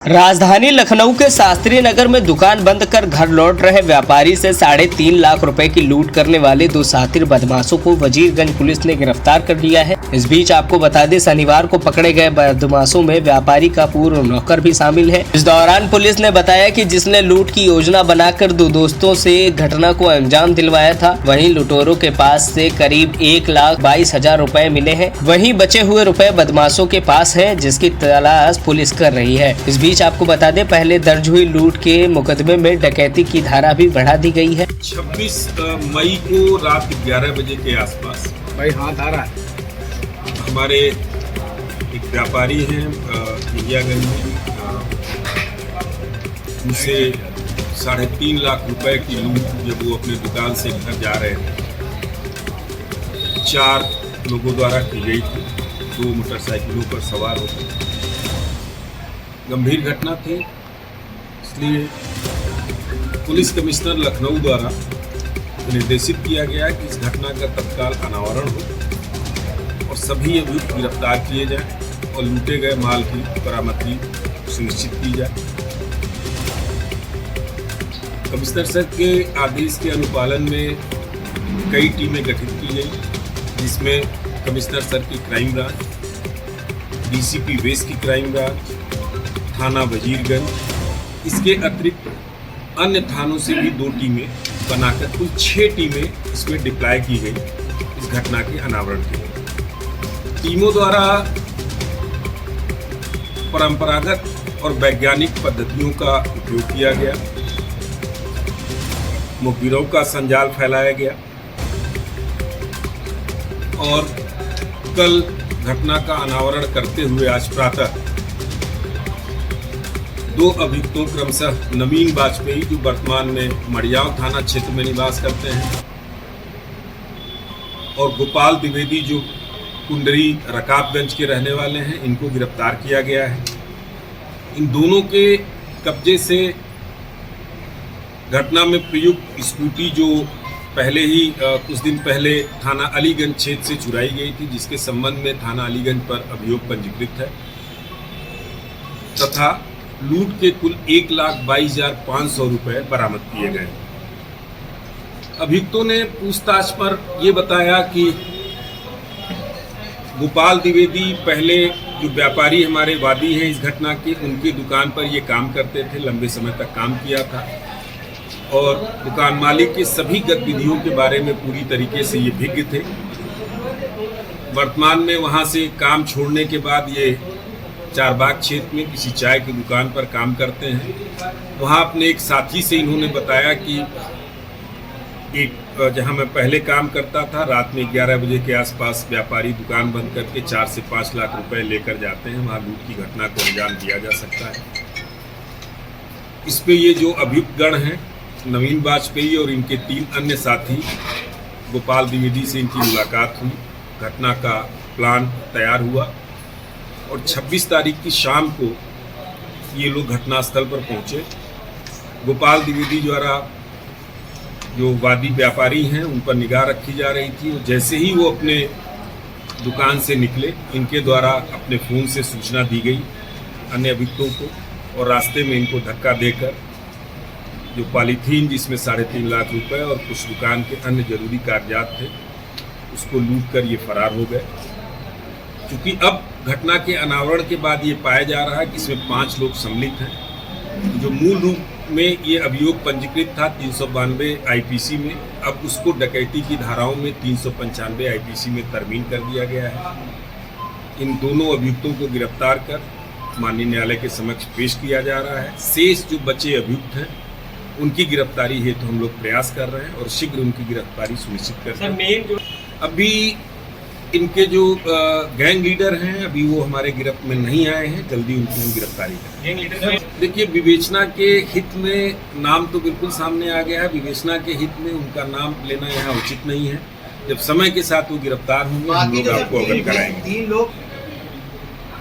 राजधानी लखनऊ के शास्त्री नगर में दुकान बंद कर घर लौट रहे व्यापारी से 3.5 लाख रुपए की लूट करने वाले 2 शातिर बदमाशों को वजीरगंज पुलिस ने गिरफ्तार कर लिया है। इस बीच आपको बता दें, शनिवार को पकड़े गए बदमाशों में व्यापारी का पूर्व नौकर भी शामिल है। इस दौरान पुलिस ने बताया कि जिसने लूट की योजना बनाकर 2 दोस्तों से घटना को अंजाम दिलवाया था, वहीं लुटेरों के पास से करीब 1,22,000 रुपए मिले हैं। वहीं बचे हुए रुपए बदमाशों के पास हैं, जिसकी तलाश पुलिस कर रही है। इस बीच आपको बता दें, पहले दर्ज हुई लूट के मुकदमे में डकैती की धारा भी बढ़ा दी गई है। 26 मई को रात 11 बजे के आसपास भाई हाथ आ रहा है। हमारे एक व्यापारी हैं इंडियागंज में, उनसे 3.5 लाख रुपए की लूट जब वो अपने दुकान से घर जा रहे थे, 4 लोगों द्वारा की गई थी। 2 मोटरसाइकिलों पर सवार होकर। गंभीर घटना थी, इसलिए पुलिस कमिश्नर लखनऊ द्वारा निर्देशित किया गया कि इस घटना का तत्काल अनावरण हो और सभी अभियुक्त गिरफ्तार किए जाएं और लूटे गए माल की बरामदगी सुनिश्चित की जाए। कमिश्नर सर के आदेश के अनुपालन में कई टीमें गठित की गई, जिसमें कमिश्नर सर की क्राइम ब्रांच, डीसीपी वेस्ट की क्राइम ब्रांच, थाना वजीरगंज, इसके अतिरिक्त अन्य थानों से भी 2 टीमें बनाकर कुल 6 टीमें इसमें डिप्लॉय की गई इस घटना के अनावरण के लिए। टीमों द्वारा परंपरागत और वैज्ञानिक पद्धतियों का उपयोग किया गया, मुखबिरों का संजाल फैलाया गया और कल घटना का अनावरण करते हुए आज प्रातः 2 अभियुक्तों क्रमशः नवीन वाजपेयी, जो वर्तमान में मड़ियाव थाना क्षेत्र में निवास करते हैं, और गोपाल द्विवेदी, जो कुंडरी रकाबगंज के रहने वाले हैं, इनको गिरफ्तार किया गया है। इन दोनों के कब्जे से घटना में प्रयुक्त स्कूटी, जो पहले ही कुछ दिन पहले थाना अलीगंज क्षेत्र से चुराई गई थी, जिसके संबंध में थाना अलीगंज पर अभियोग पंजीकृत है, तथा लूट के कुल 1,22,500 रुपए बरामद किए गए। अभियुक्तों ने पूछताछ पर यह बताया कि गोपाल द्विवेदी पहले जो व्यापारी हमारे वादी हैं इस घटना के, उनकी दुकान पर ये काम करते थे, लंबे समय तक काम किया था और दुकान मालिक के सभी गतिविधियों के बारे में पूरी तरीके से ये भिज्ञ थे। वर्तमान में वहाँ से काम छोड़ने के बाद ये चारबाग क्षेत्र में किसी चाय की दुकान पर काम करते हैं। वहाँ अपने एक साथी से इन्होंने बताया कि जहाँ मैं पहले काम करता था, रात में 11 बजे के आसपास व्यापारी दुकान बंद करके 4 से 5 लाख रुपए लेकर जाते हैं, वहाँ लूट की घटना को अंजाम दिया जा सकता है। इस पे ये जो अभियुक्त गण हैं, नवीन वाजपेयी और इनके 3 अन्य साथी, गोपाल द्विवेदी से इनकी मुलाकात हुई, घटना का प्लान तैयार हुआ और 26 तारीख की शाम को ये लोग घटनास्थल पर पहुंचे। गोपाल द्विवेदी द्वारा जो वादी व्यापारी हैं उन पर निगाह रखी जा रही थी और जैसे ही वो अपने दुकान से निकले, इनके द्वारा अपने फ़ोन से सूचना दी गई अन्य अभियुक्तों को और रास्ते में इनको धक्का देकर जो पॉलीथीन जिसमें 3.5 लाख रुपए और कुछ दुकान के अन्य जरूरी कागजात थे, उसको लूट कर ये फरार हो गए। क्योंकि अब घटना के अनावरण के बाद ये पाया जा रहा है कि इसमें 5 लोग सम्मिलित हैं। जो मूल रूप में ये अभियोग पंजीकृत था 392 आईपीसी में, अब उसको डकैती की धाराओं में 395 आईपीसी में तरमीम कर दिया गया है। इन दोनों अभियुक्तों को गिरफ्तार कर माननीय न्यायालय के समक्ष पेश किया जा रहा है। शेष जो बचे अभियुक्त हैं उनकी गिरफ्तारी हेतु हम लोग प्रयास कर रहे हैं और शीघ्र उनकी गिरफ्तारी सुनिश्चित कर रहे हैं। अभी इनके जो गैंग लीडर हैं, अभी वो हमारे गिरफ्त में नहीं आए हैं, जल्दी उनकी हम गिरफ्तारी करेंगे। देखिए, विवेचना के हित में नाम तो बिल्कुल सामने आ गया है। विवेचना के हित में उनका नाम लेना यहाँ उचित नहीं है। जब समय के साथ वो गिरफ्तार होंगे, हम लोग आपको अवगत कराएंगे। 3 लोग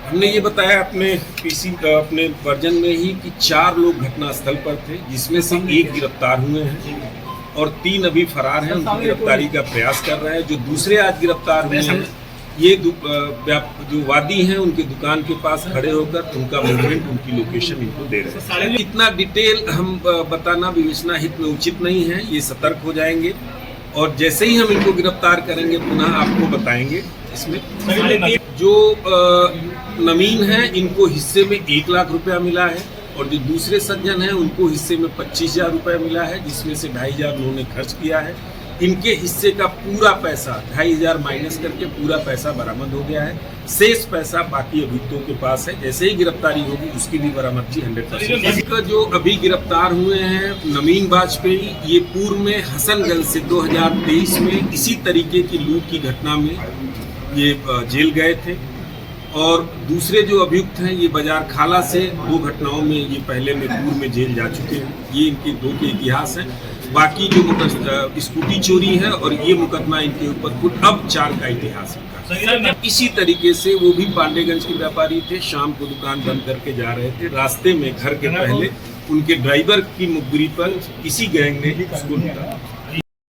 हमने ये बताया अपने वर्जन में ही कि 4 लोग घटनास्थल पर थे, जिसमें से 1 गिरफ्तार हुए हैं और 3 अभी फरार हैं। उनकी गिरफ्तारी का प्रयास कर रहे हैं। जो दूसरे आज गिरफ्तार हुए हैं ये जो वादी हैं उनके दुकान के पास खड़े होकर उनका मूवमेंट, उनकी लोकेशन इनको दे रहे हैं। इतना डिटेल हम बताना विवेचना हित में उचित नहीं है, ये सतर्क हो जाएंगे और जैसे ही हम इनको गिरफ्तार करेंगे पुनः आपको बताएंगे। इसमें जो नवीन है इनको हिस्से में 1 लाख रुपया मिला है और जो दूसरे सज्जन हैं उनको हिस्से में 25,000 रुपये मिला है, जिसमें से 2,500 उन्होंने खर्च किया है। इनके हिस्से का पूरा पैसा 2,500 माइनस करके पूरा पैसा बरामद हो गया है। शेष पैसा बाकी अभियुक्तों के पास है, जैसे ही गिरफ्तारी होगी उसकी भी बरामदगी 100%। जो अभी गिरफ्तार हुए हैं नवीन वाजपेयी, ये पूर्व में हसनगंज से 2023 में इसी तरीके की लूट की घटना में ये जेल गए थे और दूसरे जो अभियुक्त हैं ये बाजार खाला से 2 घटनाओं में ये पहले में पूर्व में जेल जा चुके हैं। ये इनके 2 के इतिहास हैं। बाकी जो स्कूटी चोरी है और ये मुकदमा इनके ऊपर कुल अब 4 का इतिहास है। इसी तरीके से वो भी पांडेगंज के व्यापारी थे, शाम को दुकान बंद करके जा रहे थे, रास्ते में घर के पहले उनके ड्राइवर की मुखबिरी पर किसी गैंग ने उसको लूटा।